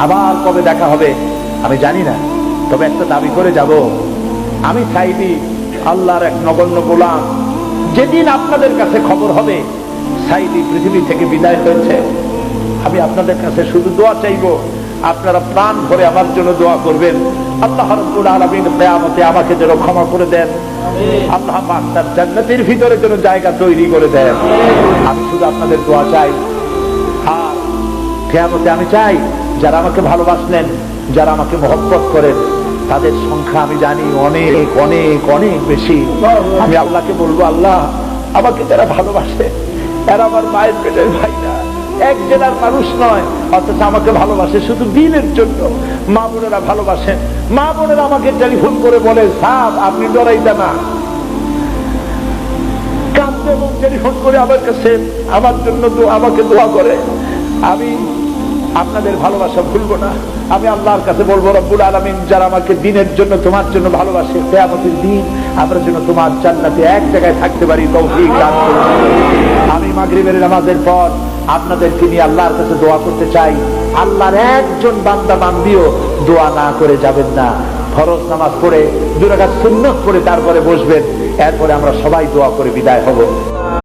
আবার কবে দেখা হবে আমি জানি না, তবে একটা দাবি করে যাব, আমি চাইবি আল্লাহর এক নগণ্য গোলাম, যেদিন আপনাদের কাছে খবর হবে সাইদি পৃথিবী থেকে বিদায় হয়েছে, আমি আপনাদের কাছে শুধু দোয়া চাইব, আপনারা প্রাণ ভরে আমার জন্য দোয়া করবেন। আল্লাহ রাব্বুল আলামিন কিয়ামতে আমাকে যেন ক্ষমা করে দেন, আল্লাহ পাক তার জান্নাতের ভিতরে যেন জায়গা তৈরি করে দেন। আমি শুধু আপনাদের দোয়া চাই। আর কিয়ামতে আমি চাই যারা আমাকে ভালোবাসলেন, যারা আমাকে মহব্বত করেন, তাদের সংখ্যা আমি জানি অনেক অনেক অনেক বেশি। আমি আল্লাহকে বলবো, আল্লাহ আমাকে যারা ভালোবাসে এরা আমার মায়ের পেটের ভাই না, এক জেলার মানুষ নয়, অথচ আমাকে ভালোবাসে শুধু দিনের জন্য। মা বোনেরা ভালোবাসেন, মা বোনেরা আমাকে টেলিফোন করে বলে, সাহেব আপনি ডরাইতে না, কাঁদতে এবং টেলিফোন করে আমার কাছে আমার জন্য আমাকে দোয়া করে। আমি আপনাদের ভালোবাসা ভুলবো না। আমি আল্লাহর কাছে বলবো, রব্বুল আলামিন যারা আমাকে দিনের জন্য তোমার জন্য ভালোবাসে, কিয়ামতের দিন আমরা যেন তোমার জান্নাতে এক জায়গায় থাকতে পারি, তৌফিক দান করুন। আমি মাগরিবের নামাজের পর আপনাদেরকে নিয়ে আল্লাহর কাছে দোয়া করতে চাই। আল্লাহর একজন বান্দা বান্দিও দোয়া না করে যাবেন না। ফরজ নামাজ পড়ে 2 রাকাত সুন্নাত পড়ে তারপরে বসবেন, এরপরে আমরা সবাই দোয়া করে বিদায় হব।